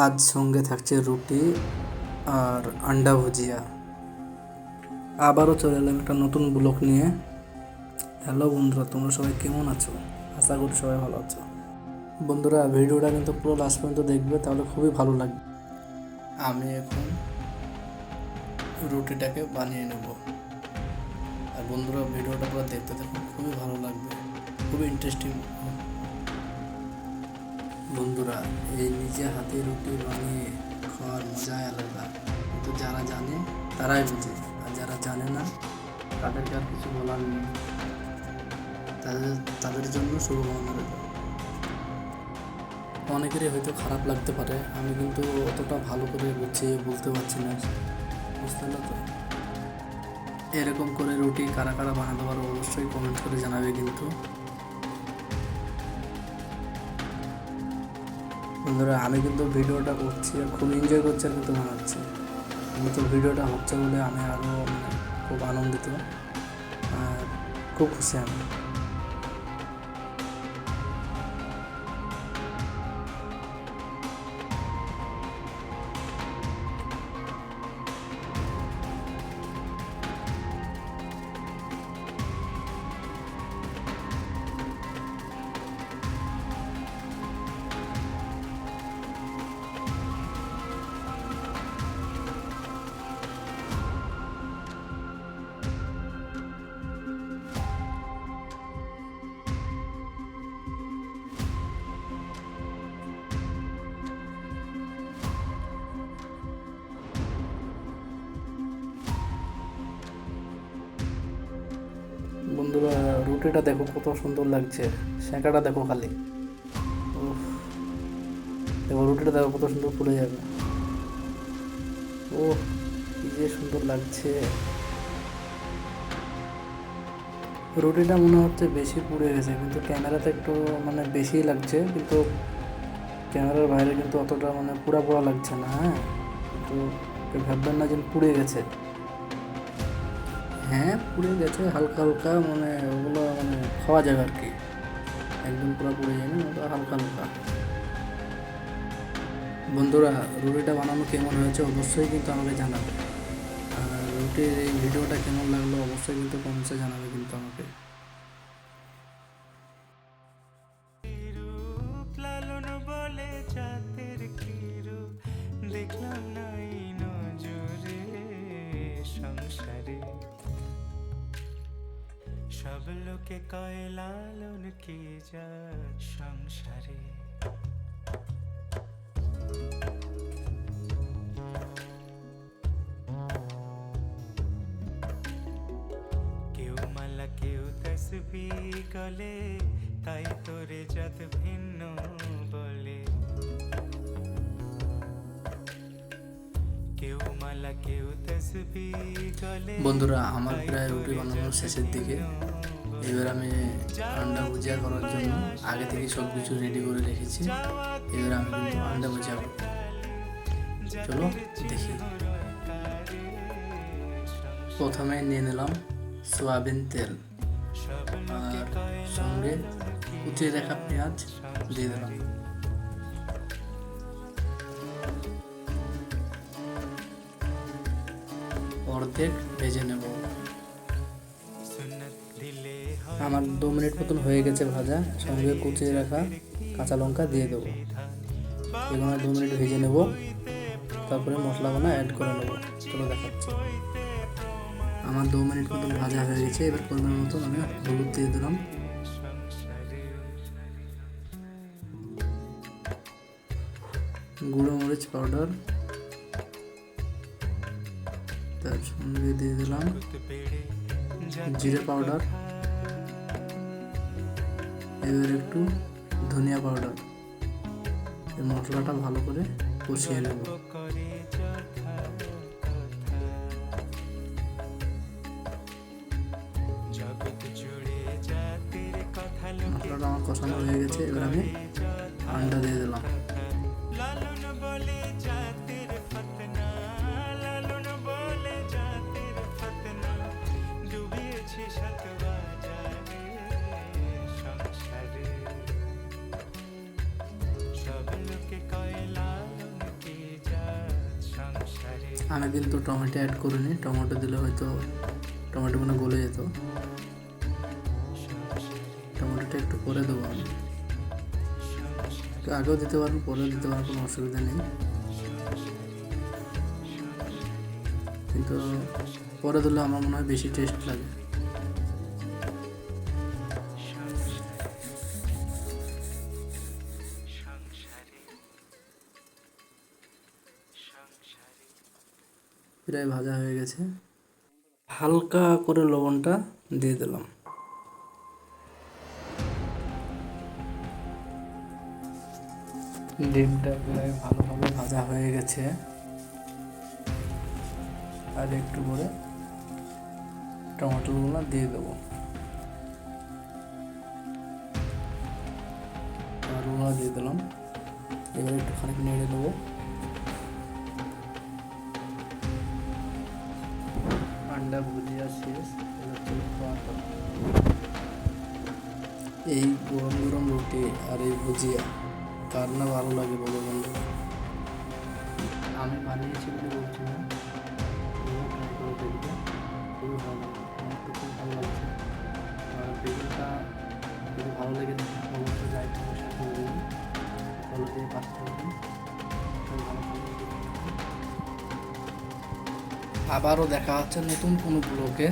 আজ সঙ্গে থাকছে রুটি আর আন্ডা ভুজিয়া। আবারও চলে এলাম একটা নতুন ব্লগ নিয়ে। হ্যালো বন্ধুরা, তোমরা সবাই কেমন আছো? আশা করি সবাই ভালো আছো। বন্ধুরা, ভিডিওটা কিন্তু পুরো লাস্ট পর্যন্ত দেখবে, তাহলে খুবই ভালো লাগবে। আমি এখন রুটিটাকে বানিয়ে নেব। আর বন্ধুরা, ভিডিওটা পুরো দেখতে থাকো, খুবই ভালো লাগবে, খুবই ইন্টারেস্টিং। বন্ধুরা, এই নিজে হাতে রুটি বানিয়ে খাওয়ার মজাই আলাদা। কিন্তু যারা জানে তারাই বুঝে, আর যারা জানে না তাদেরকে আর কিছু বলার নেই। তাদের জন্য শুভকামনা রইল। অনেকেরই হয়তো খারাপ লাগতে পারে, আমি কিন্তু অতটা ভালো করে গুছিয়ে বলতে পারছি না, বুঝতে পারলো তো? এরকম করে রুটি কারা কারা বানাতে পারো অবশ্যই কমেন্ট করে জানাবে। কিন্তু বন্ধুরা, আমি কিন্তু ভিডিওটা করছি আর খুব এনজয় করছি, আর কিন্তু বানাচ্ছি। কিন্তু ভিডিওটা হচ্ছে বলে আমি আরও খুব আনন্দিত আর খুব খুশি আমি। বন্ধুরা, রুটিটা দেখো কত সুন্দর লাগছে, সেঁকাটা দেখো খালি। দেখো রুটিটা দেখো কত সুন্দর ফুলে যাবে। ও, কি যে সুন্দর লাগছে। রুটিটা মনে হচ্ছে বেশি পুড়ে গেছে, কিন্তু ক্যামেরাতে একটু বেশি লাগছে, কিন্তু ক্যামেরার বাইরে কিন্তু অতটা পুড়া পোড়া লাগছে না। হ্যাঁ, কিন্তু ভাববেন না যে পুড়ে গেছে। হ্যাঁ, পুড়ে গেছে হালকা হালকা, ওগুলো খাওয়া যাবে আর কি। একদম পুরো পুড়ে যায়নি, ওটা হালকা হালকা। বন্ধুরা, রুটিটা বানানো কেমন হয়েছে অবশ্যই কিন্তু আমাকে জানাবে। আর রুটির এই ভিডিওটা কেমন লাগলো অবশ্যই কিন্তু কমেন্টসে জানাবে কিন্তু আমাকে। দেখলাম না এই নজরে সংসারে, সব লোকে কয় লালন কি যা সংসারে। কেউ মালা কেউ তসবি গলে, তাই তোরে জাত ভিন্ন বলে। বন্ধুরা, আমার প্রায় রুটি বানানোর শেষের দিকে। এবার আমি আন্ডা ভুজিয়া করার জন্য আগে থেকে সব কিছু রেডি করে রেখেছি। এবার আমি কিন্তু আন্ডা ভুজিয়া করব। চলো দেখি। প্রথমে নিয়ে নিলাম সয়াবিন তেল, আর সঙ্গে কুচিয়ে রাখা পেঁয়াজ দিয়ে দিলাম। অর্ধেক ভেজে নেব। আমার 2 মিনিট মতন হয়ে গেছে ভাজা। সঙ্গে কুচিয়ে রাখা কাঁচা লঙ্কা দিয়ে দেবো। এগুলো 2 মিনিট ভেজে নেব, তারপরে মশলাগুলো অ্যাড করে নেব। চলো দেখাচ্ছি। আমার 2 মিনিট মতন ভাজা হয়ে গেছে। এবার পরিমাণ মতন আমি হলুদ দিয়ে দিলাম, গুঁড়ো মরিচ পাউডার, তার সঙ্গে দিয়ে দিলাম জিরে পাউডার, এবার একটু ধনিয়া পাউডার। এই মশলাটা ভালো করে কষিয়ে নেব। মশলাটা আমার কষানো হয়ে গেছে। এবার আমি আন্ডা দিয়ে দিলাম। আমি কিন্তু টমেটো অ্যাড করিনি, টমেটো দিলে হয়তো টমেটোগুলো গলে যেত। টমেটোটা একটু পরে দেবো আমি, একটু আগেও দিতে পারবো পরেও দিতে পারবো, কোনো অসুবিধা নেই, কিন্তু পরে দিলে আমার মনে হয় বেশি টেস্ট লাগে। প্রায় ভাজা হয়ে গেছে, হালকা করে লবণটা দিয়ে দিলাম। ডিমটা প্রায় ভালোভাবে ভাজা হয়ে গেছে, আর একটু করে টমেটোগুলো দিয়ে দেবো, টমেটোগুলো দিয়ে দিলাম। এবার একটু খানিক নেড়ে দেবো। আন্ডা ভুজিয়া শেষ, এবার চলো খাওয়া দাওয়া। এই গরম গরম রুটি আর এই ভুজিয়া কার না ভালো লাগে বলো বন্ধু? আমি বানিয়েছি বলে বলছি না, তোমরা ট্রাই করে দেখবে, খুবই ভালো লাগে, আমার তো খুব ভালো লাগছে। আর ভিডিওটা যদি ভালো লেগে থাকে অবশ্যই লাইক করে শেয়ার করে দেবেন, ফলো দিয়ে পাশে থাকবেন। সবাই ভালো থাকবেন। আবারও দেখা হচ্ছে নতুন কোনো ব্লগে।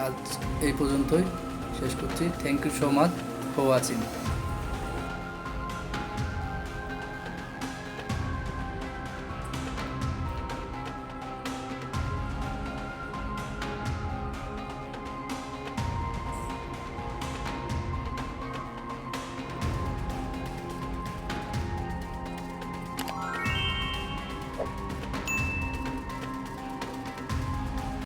আজ এই পর্যন্তই শেষ করছি। Thank you so much for watching.